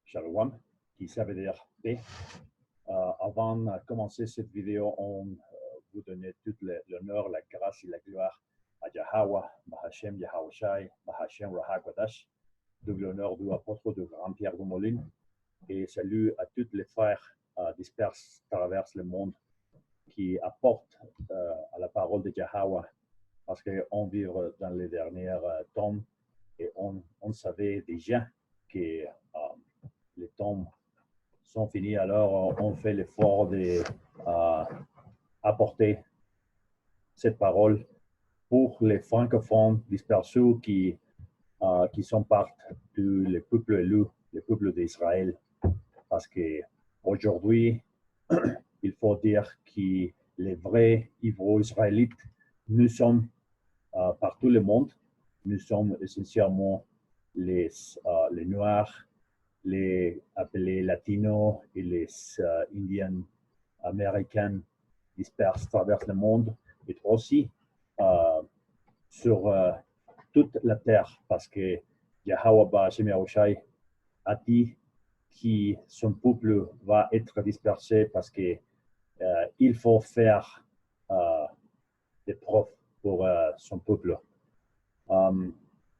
Shalom, qui ça veut dire paix. Avant de commencer cette vidéo, on vous donne tout l'honneur, la grâce et la gloire à Yahweh, Bahashem Yahawashi, Bahashem Rahakwadash, double honneur du apôtre de Grand-Pierre de Moline, et salut à tous les frères disperses à travers le monde qui apportent à la parole de Yahweh, parce qu'on vit dans les derniers temps et on savait déjà que les temps sont finis, alors on fait l'effort d'apporter cette parole pour les francophones dispersés qui sont partis du peuple élu, le peuple d'Israël. Parce qu'aujourd'hui, il faut dire que les vrais héros israélites, nous sommes partout le monde, nous sommes essentiellement les Noirs, les appelés latinos et les indiens américains dispersés à travers le monde, et aussi sur toute la terre, parce que Yahweh Bahashem Yahawashi a dit que son peuple va être dispersé parce que il faut faire des preuves pour son peuple.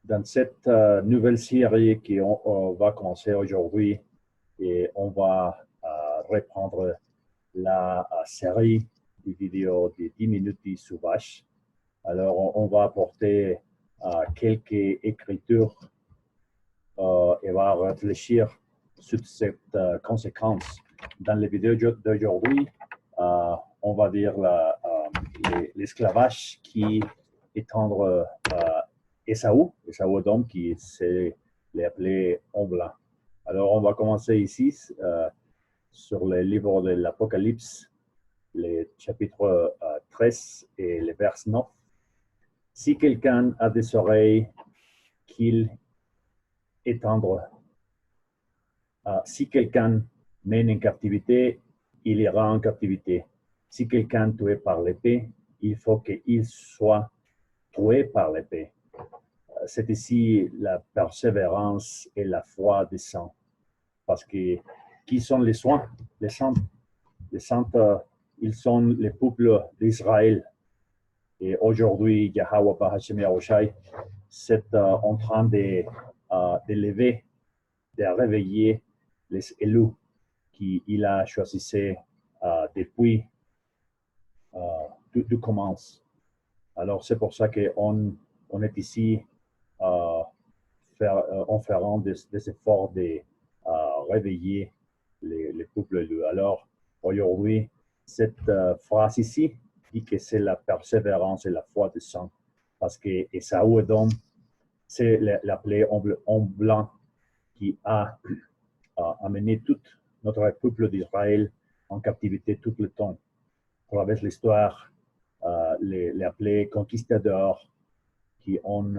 Dans cette nouvelle série qu'on va commencer aujourd'hui, et on va reprendre la série des vidéos de 10 minutes de sauvage. Alors, on va apporter quelques écritures et va réfléchir sur cette conséquence. Dans les vidéos d'aujourd'hui, on va dire l'esclavage qui est entre Esaü Edom, qui c'est appelé homme blanc. Alors, on va commencer ici sur le livre de l'Apocalypse, les chapitres 13 et le verset 9. Si quelqu'un a des oreilles, qu'il étendre. Si quelqu'un mène en captivité, il ira en captivité. Si quelqu'un tué par l'épée, il faut qu'il soit tué par l'épée. C'est ici la persévérance et la foi des saints. Parce que qui sont les saints? Les saints, ils sont les peuples d'Israël. Et aujourd'hui, Yahweh Bahashem Yahawashi, c'est en train d'élever, de réveiller les élus qu'il a choisi depuis du commence. Alors, c'est pour ça qu'on est ici en faisant des efforts de réveiller les peuples élus. Alors, aujourd'hui, cette phrase ici dit que c'est la persévérance et la foi des saints. Parce que Esaü Edom, c'est l'appelé homme blanc qui a amené tout notre peuple d'Israël en captivité tout le temps. À travers l'histoire, les appelés conquistadors qui ont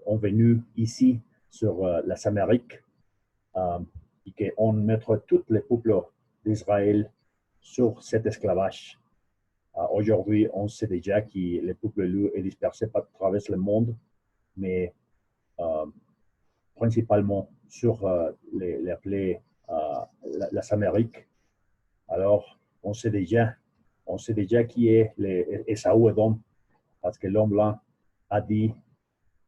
venu ici sur la Amérique et qui ont mis tous les peuples d'Israël sur cet esclavage. Aujourd'hui, on sait déjà que le peuple élu est dispersé à travers le monde, mais principalement sur les appelés la Amérique. Alors, on sait déjà qui est Esaü Edom, parce que l'homme blanc a dit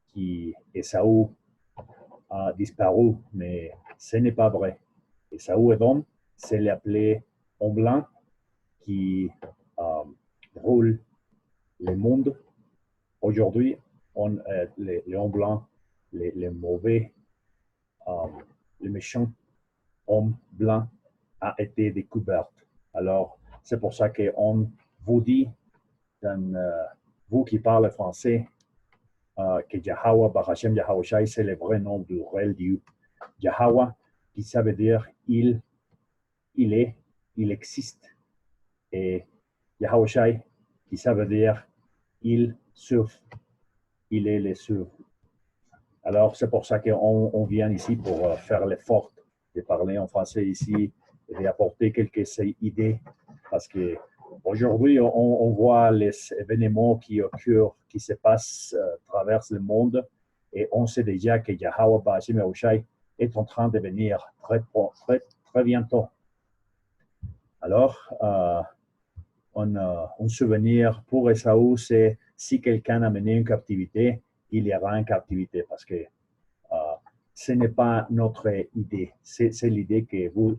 qu'Esaü a disparu, mais ce n'est pas vrai. Esaü Edom, c'est l'appelé homme blanc qui roule le monde. Aujourd'hui, les hommes blancs, les mauvais, les méchants hommes blancs a été découvert. Alors, c'est pour ça qu'on vous dit, vous qui parlez français, que Yahweh Bahashem Yahawashi, c'est le vrai nom du réel Dieu. Yahweh, qui ça veut dire il existe. Et Yahawashi, qui ça veut dire il souffre. Il est le souffre. Alors, c'est pour ça qu'on vient ici pour faire l'effort de parler en français ici et d'apporter quelques idées. Parce qu'aujourd'hui, on voit les événements qui occurrent, qui se passent à travers le monde. Et on sait déjà que Yahweh Bahashem Yahawashi est en train de venir très bientôt. Alors, un souvenir pour Esaü, c'est si quelqu'un a mené une captivité, il ira en captivité parce que ce n'est pas notre idée. C'est l'idée que vous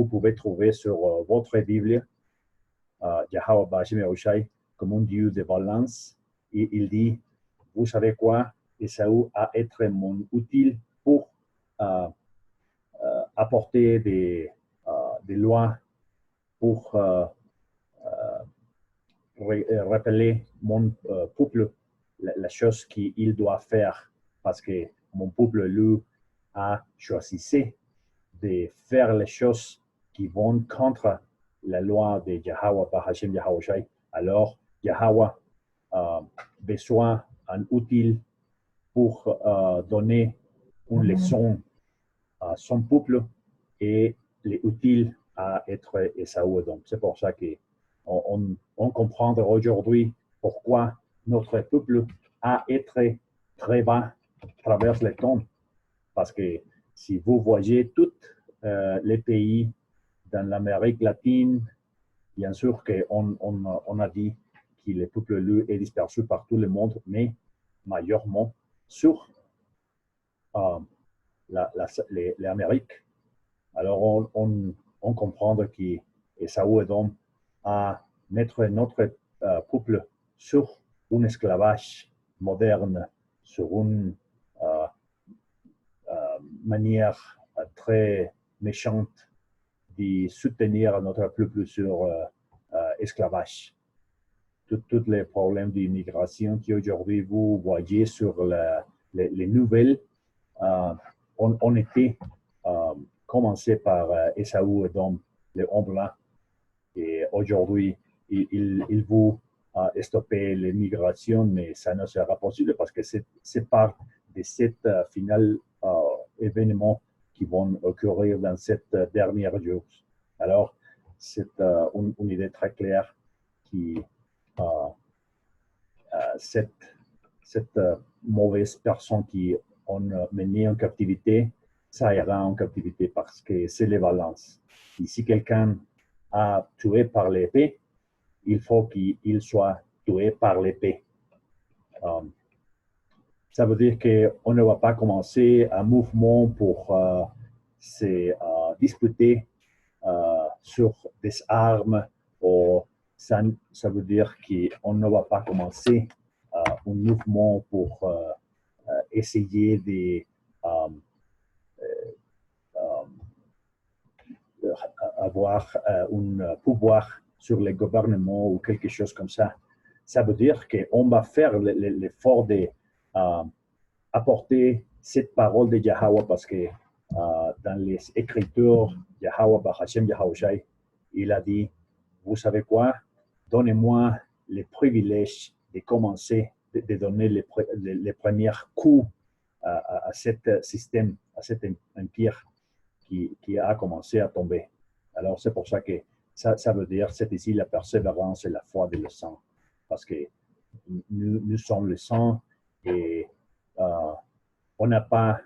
pouvez trouver sur votre Bible. Yahweh Bashim Yahushai, comme un Dieu de balance. Et il dit, vous savez quoi, Esaü a été mon utile pour apporter des lois, pour rappeler mon peuple la chose qu'il doit faire, parce que mon peuple, lui, a choisi de faire les choses qui vont contre la loi de Yahweh par Hashem Yahushai. Alors, Yahweh a besoin d'un outil pour donner une leçon à son peuple, et l'utile à être Esaü. Donc, c'est pour ça qu'on comprend aujourd'hui pourquoi notre peuple a été très bas à travers le temps. Parce que si vous voyez tous les pays dans l'Amérique latine, bien sûr qu'on a dit que le peuple lui est dispersé par tout le monde, mais majeurement sur l'Amérique. Alors on comprend que Esaü Edom a mettre notre peuple sur un esclavage moderne, sur une manière très méchante de soutenir notre peuple sur esclavage. Tous les problèmes d'immigration qu'aujourd'hui vous voyez sur les nouvelles ont été commencé par Esaü Edom, le homme blanc. Et aujourd'hui, il veut stopper l'immigration, mais ça ne sera pas possible parce que c'est part de cet final événement qui vont occurrir dans cette dernière jour. Alors, c'est une idée très claire qui cette mauvaise personne qui ont mené en captivité, ça ira en captivité parce que c'est les balances. Et si quelqu'un a tué par l'épée, il faut qu'il soit tué par l'épée. Ça veut dire qu'on ne va pas commencer un mouvement pour se disputer sur des armes, ou ça veut dire qu'on ne va pas commencer un mouvement pour essayer d'avoir un pouvoir sur le gouvernement ou quelque chose comme ça. Ça veut dire qu'on va faire l'effort d'apporter cette parole de Yahweh parce que dans les Écritures, Yahweh, Hashem Yahushai, il a dit, vous savez quoi, donnez-moi le privilège de commencer, de donner les premiers coups à ce système, à cet empire qui a commencé à tomber. Alors, c'est pour ça que ça veut dire, c'est ici la persévérance et la foi de le sang. Parce que nous sommes le sang et on n'a pas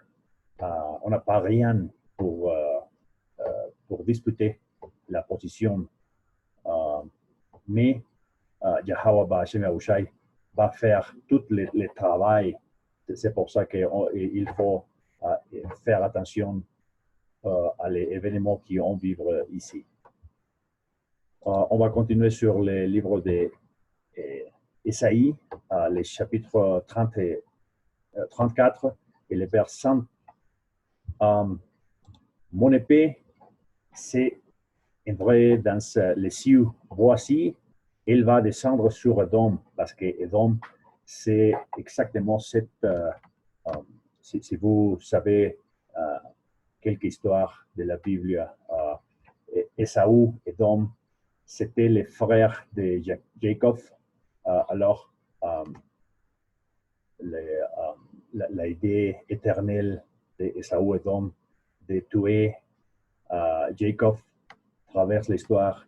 rien pour disputer la position. Mais Yahweh Ba'ashem Yahushai va faire tout le travail. C'est pour ça qu'il faut faire attention à les événements qui ont vivre ici. On va continuer sur le livre d'Ésaïe, les chapitres 30 et 34 et les versets. Mon épée, c'est vrai dans les cieux. Voici, il va descendre sur Edom, parce que Edom, c'est exactement cette. Si vous savez quelques histoires de la Bible, Esaü, Edom, c'était les frères de Jacob. Alors, l'idée éternelle d'Esaü et Edom de tuer Jacob traverse l'histoire.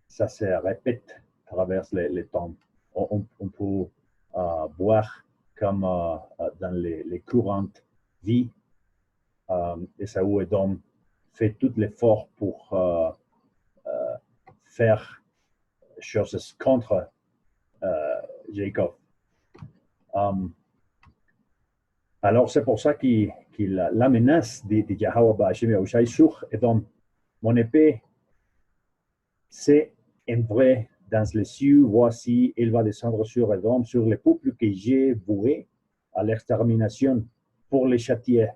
Ça se répète travers les temps. On peut voir comme dans les courantes vies Esaú Edom fait tout l'effort pour faire choses contre Jacob. Alors, c'est pour ça la menace de Yahweh Ba'Hashem Yahushai sur Edom. Mon épée, c'est un vrai dans les cieux. Voici, il va descendre sur Edom, sur les peuples que j'ai voués à l'extermination pour les châtier.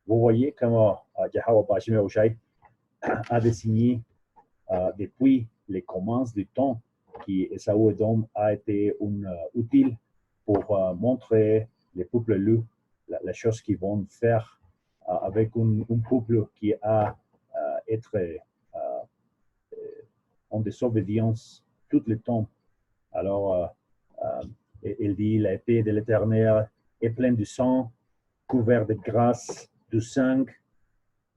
Vous voyez comment Yahweh Ba'Hashem Yahushai a désigné depuis les commences du temps qu'Esaú Edom a été utile pour montrer les peuples loups la chose qu'ils vont faire avec un peuple qui a être en désobéissance tout le temps. Alors, il dit, l'épée de l'Éternel est pleine de sang, couvert de grâce, du sang,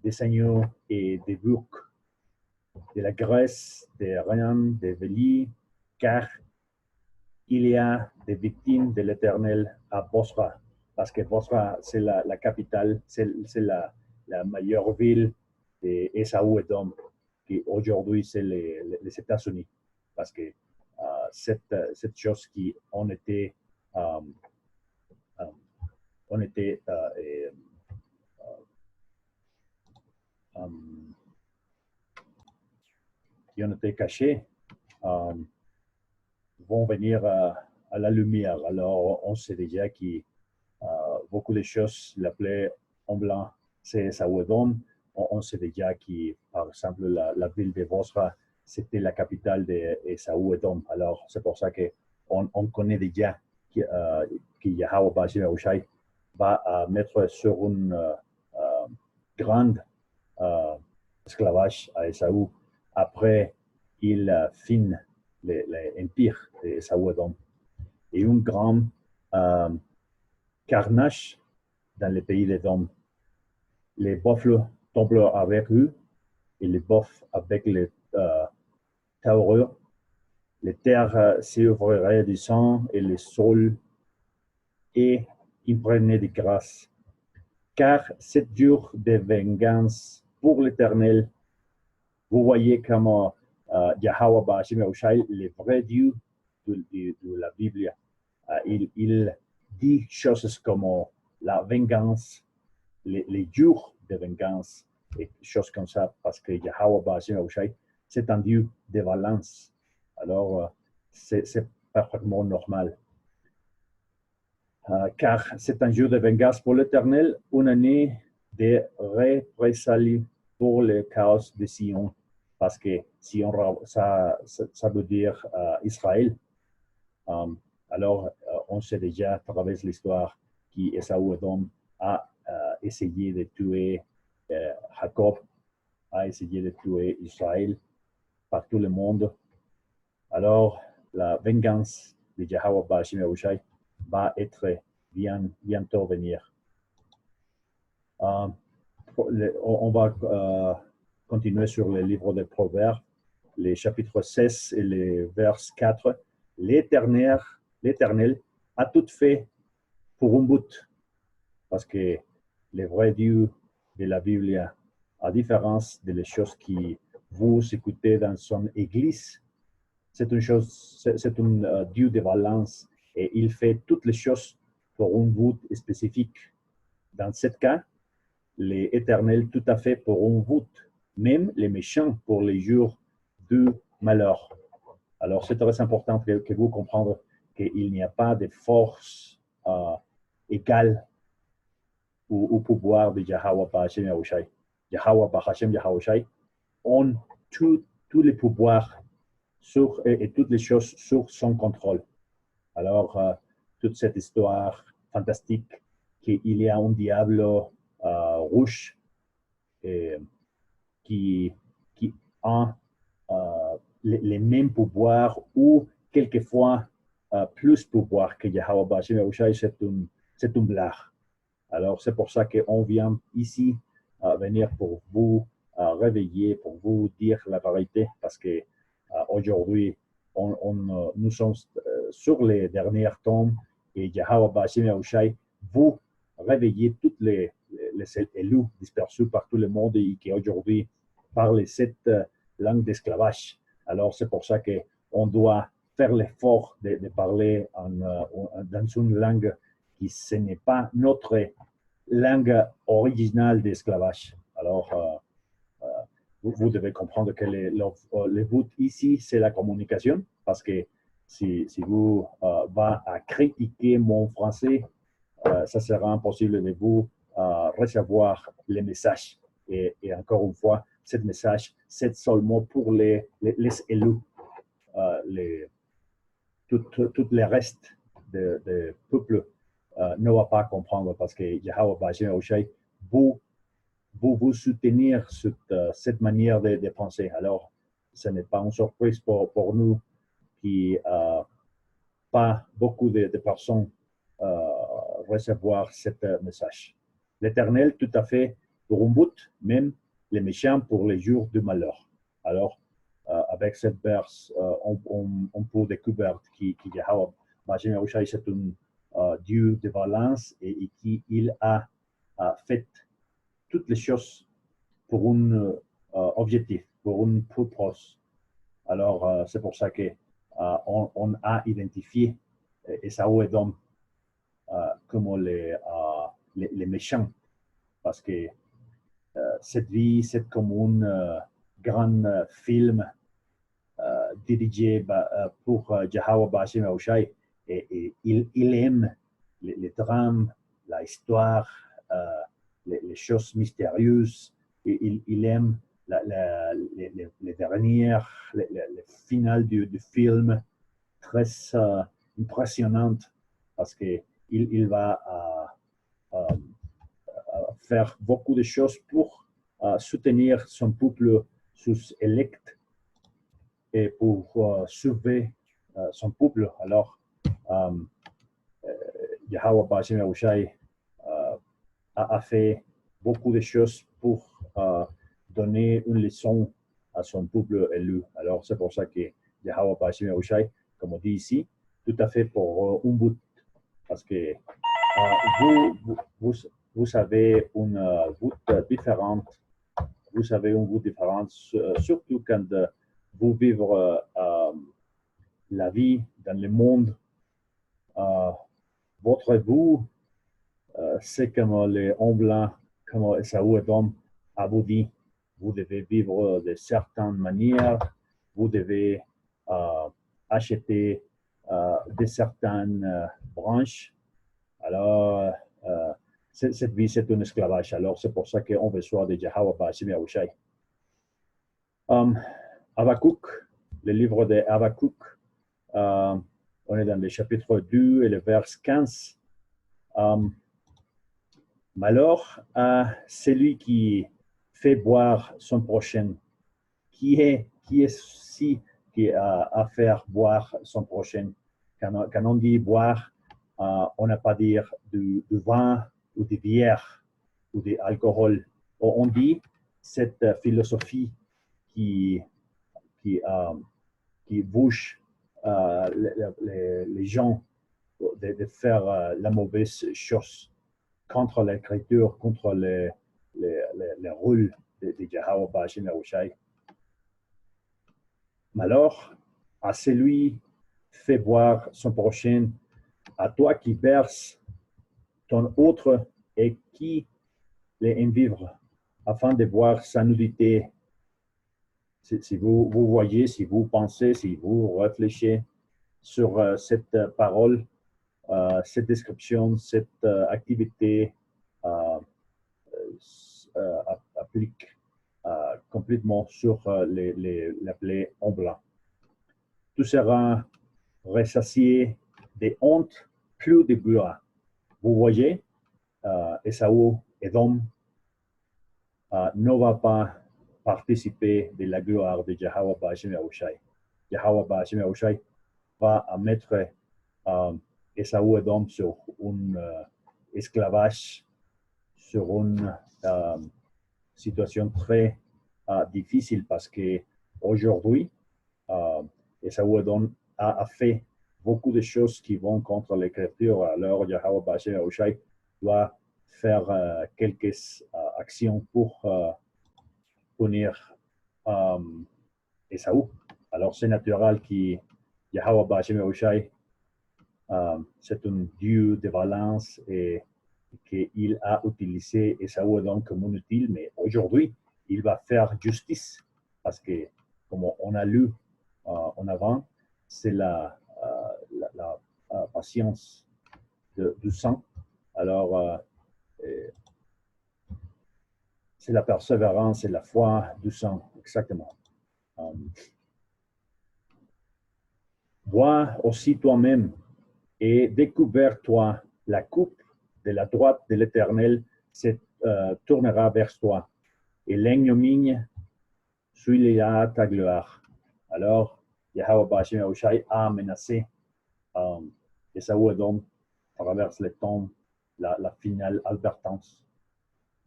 des agneaux et des boucs, de la graisse, des reins, des velis, car il y a des victimes de l'Éternel à Bosra, parce que Bosra, c'est la capitale, c'est la meilleure ville d'Esaú Edom, qui aujourd'hui, c'est les États-Unis, parce que cette chose qui on était qui ont été cachés, vont venir à la lumière. Alors, on sait déjà que beaucoup de choses l'appelaient en blanc, c'est Esaú Edom. On sait déjà que, par exemple, la ville de Bosra, c'était la capitale d'Esaú Edom. Alors, c'est pour ça qu'on connaît déjà que Yahweh Ba'Hashem Yahushai va mettre sur une grande esclavage à Esaú après qu'il finit l'empire d'Esaú Edom. Et un grand carnage dans le pays d'Edom. Les buffles tombent avec eux et les bœufs avec les taureux. Les terres s'ouvriraient du sang et le sol est imprégné de grâce. Car c'est dur de vengeance pour l'Éternel. Vous voyez comment Yahweh Ba'Hashem Yahushai, le vrai Dieu de la Bible, il dit choses comme la vengeance, les jours de vengeance, et choses comme ça, parce que Yahweh Ba'Hashem Yahushai, c'est un Dieu de balance. Alors, c'est parfaitement normal. Car c'est un jour de vengeance pour l'Éternel, une année de représailles pour le chaos de Sion, parce que Sion, ça veut dire Israël. Alors, on sait déjà à travers l'histoire qu'Esaú Edom a essayé de tuer Jacob, a essayé de tuer Israël par tout le monde. Alors, la vengeance de Yahweh Ba'Hashem Yahushai va être bientôt venir. On va continuer sur le livre des Proverbes, les chapitres 16 et les vers 4. L'Éternel a tout fait pour un but, parce que le vrai Dieu de la Bible, à différence des choses que vous écoutez dans son Église, c'est un Dieu de balance et il fait toutes les choses pour un but spécifique. Dans ce cas, l'Éternel tout à fait pour un but, même les méchants pour les jours du malheur. Alors, c'est très important que vous compreniez qu'il n'y a pas de force égale au pouvoir de Yahweh Ba'Hashem Yahushai. Yahweh Ba'Hashem Yahushai ont tous les pouvoirs et toutes les choses sur son contrôle. Alors, toute cette histoire fantastique qu'il y a un diable rouge qui a les mêmes pouvoirs ou quelquefois plus pouvoir que Yahweh Ba'Hashem Yahushai, c'est une blague. Alors, c'est pour ça qu'on vient ici venir pour vous réveiller, pour vous dire la vérité, parce que aujourd'hui, nous sommes sur les derniers temps et Yahweh Ba'Hashem Yahushai vous réveillez toutes les les élus dispersés par tout le monde et qui aujourd'hui parlent cette langue d'esclavage. Alors, c'est pour ça qu'on doit faire l'effort de parler dans une langue qui ce n'est pas notre langue originale d'esclavage. Alors, vous devez comprendre que le but ici, c'est la communication, parce que si vous va à critiquer mon français, ça sera impossible de vous recevoir les messages. Et encore une fois, ce message, c'est seulement pour les élus. Tout le reste du peuple ne va pas comprendre parce que Yahweh Bajim Oshai, vous soutenir cette manière de penser. Alors, ce n'est pas une surprise pour nous qui pas beaucoup de personnes recevoir ce message. L'Éternel, tout à fait, pour un but, même les méchants pour les jours du malheur. Alors, avec cette verse, on peut découvrir qui Yahweh, Bajim Yahushai, c'est un Dieu de balance et qu'il a fait toutes les choses pour un objectif, pour un purpose. Alors, c'est pour ça qu'on a identifié Esaú et Edom comme les méchants, parce que cette vie, c'est comme un grand film dirigé pour Yahweh Bashim Yahushai, et il aime les drames, l'histoire, les choses mystérieuses, et il aime les dernières, les finales du film, très impressionnantes, parce qu'il va faire beaucoup de choses pour soutenir son peuple sous-élect et pour sauver son peuple. Alors, Yahweh Bashim Yahushai a fait beaucoup de choses pour donner une leçon à son peuple élu. Alors, c'est pour ça que Yahweh Bashim Yahushai, comme on dit ici, tout à fait pour un but. Parce que vous avez une but différente. Vous avez une but différente, surtout quand vous vivez la vie dans le monde. Votre but, c'est comme les hommes blancs, comme Esaú et Edom a vous dit, vous devez vivre de certaines manières, vous devez acheter de certaines branches. Alors, cette vie, c'est un esclavage. Alors, c'est pour ça qu'on besoin de Yahweh Bashim Yahushai. Habakkuk, le livre de Habakkuk, on est dans le chapitre 2 et le verset 15. Malheur à celui qui fait boire son prochain. Qui est ci qui a à faire boire son prochain? Quand on dit boire, on n'a pas dire du vin ou de bière ou de alcool. On dit cette philosophie qui bouge les gens de faire la mauvaise chose contre l'écriture, contre les rôles de Yahweh Bashim Yahushai. Malheur à celui fait boire son prochain, à toi qui berce ton autre et qui les envivre, afin de boire sa nudité. Si vous voyez, si vous pensez, si vous réfléchissez sur cette parole, cette description, cette activité applique complètement sur l'appelé en blanc. Tout sera ressassié de honte, plus de gloire. Vous voyez, Esaú, Edom, ne va pas participer de la gloire de Yahweh Bashim Yahushai. Yahweh Bashim Yahushai va mettre Esaú Edom sur un esclavage, sur une situation très difficile parce que aujourd'hui, Esaú Edom a fait beaucoup de choses qui vont contre l'écriture. Alors Yahweh Bashim Yahushai doit faire quelques actions pour punir Esaú. Alors, c'est naturel que Yahweh Ba'Shem Yahushai, c'est un Dieu de valence et qu'il a utilisé Esaú donc comme un utile, mais aujourd'hui, il va faire justice parce que, comme on a lu en avant, c'est la patience du sang. Alors, c'est la persévérance et la foi du sang, exactement. Vois aussi toi-même et découvre-toi la coupe de la droite de l'Éternel se tournera vers toi et l'ignominie suivra ta gloire. Alors, Yahweh Ba'Shem Yahushai a menacé Esaú Edom à travers les temps, la finale advertance,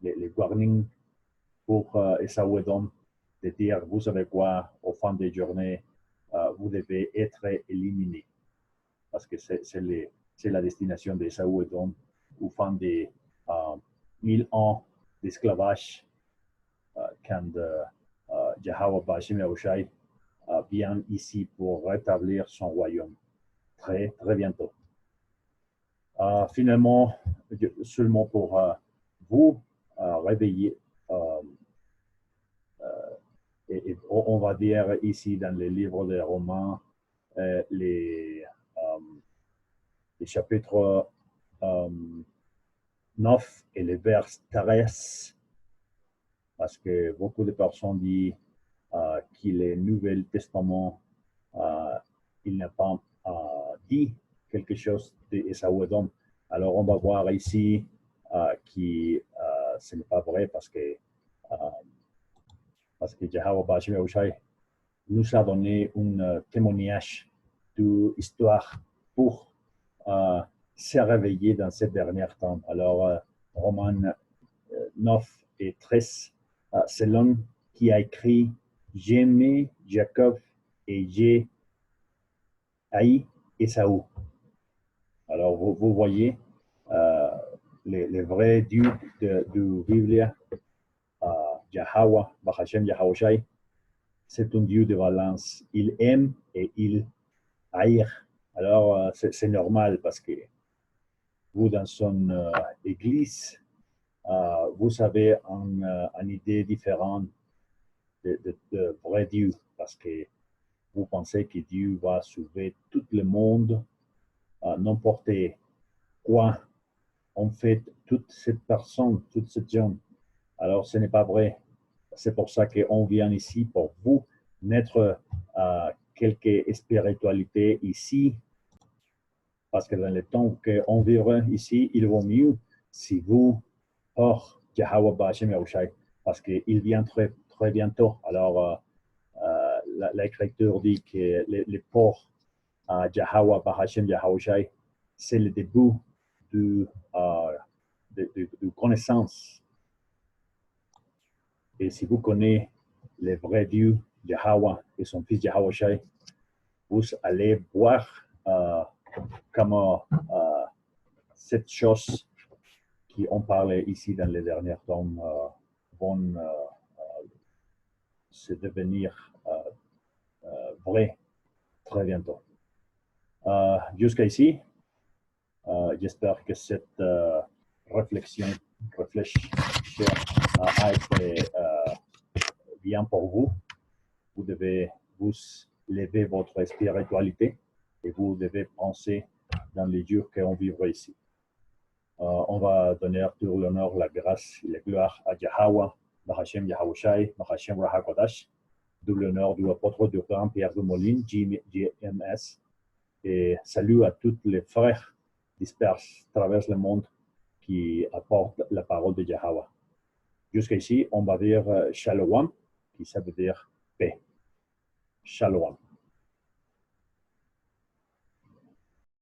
les warnings pour Esaú Edom de dire, vous savez quoi, au fin des journées, vous devez être éliminé. Parce que c'est la destination d'Esaú Edom au fin des 1000 ans d'esclavage quand Yahweh Ba'Shem Yahushai vient ici pour rétablir son royaume. Très, très bientôt. Finalement, seulement pour vous réveiller, et on va dire ici dans les livres des Romains, les chapitres 9 et les vers 13, parce que beaucoup de personnes disent que le Nouveau Testament, il n'a pas dit quelque chose d'Esaú Edom. Alors, on va voir ici que ce n'est pas vrai parce que Yahweh Ba'Shem Yahushai nous a donné un témoignage de l'histoire pour se réveiller dans ces derniers temps. Alors, Romains 9 et 13, c'est l'homme qui a écrit « J'aimais Jacob et j'ai haï Esaú ». Alors, vous voyez, les vrais dieux de Bible, Yahweh, Ba'Shem Yahushai, c'est un Dieu de valence. Il aime et il haït. Alors, c'est normal parce que vous, dans son église, vous avez une idée différente de vrai Dieu parce que vous pensez que Dieu va sauver tout le monde, n'importe quoi on fait toute cette personne, toute cette gens. Alors, ce n'est pas vrai. C'est pour ça qu'on vient ici pour vous mettre quelques spiritualités ici, parce que dans le temps qu'on vivra ici, il vaut mieux si vous hors Yahweh Ba'Shem Yahushai, parce qu'il vient très, très bientôt. Alors, l'Écriture dit que les ports à Yahweh Ba'Shem Yahushai, c'est le début de connaissance. Et si vous connaissez le vrai Dieu, Yahweh et son fils Yahushai, vous allez voir comment cette chose qui ont parlé ici dans les derniers temps vont se devenir vrai très bientôt. Jusqu'à ici, j'espère que cette réflexion a été bien pour vous. Vous devez vous lever votre spiritualité et vous devez penser dans les jours qu'on vivra ici. On va donner tout l'honneur, la grâce et la gloire à Yahweh, Ba'Shem Yahushai, Ba'Shem Rahakodash, d'où l'honneur du apôtre du grand Pierre de Moline, JMS, et salut à tous les frères disperses à travers le monde qui apportent la parole de Yahweh. Jusqu'ici, on va dire Shalom, qui ça veut dire paix. Shalom.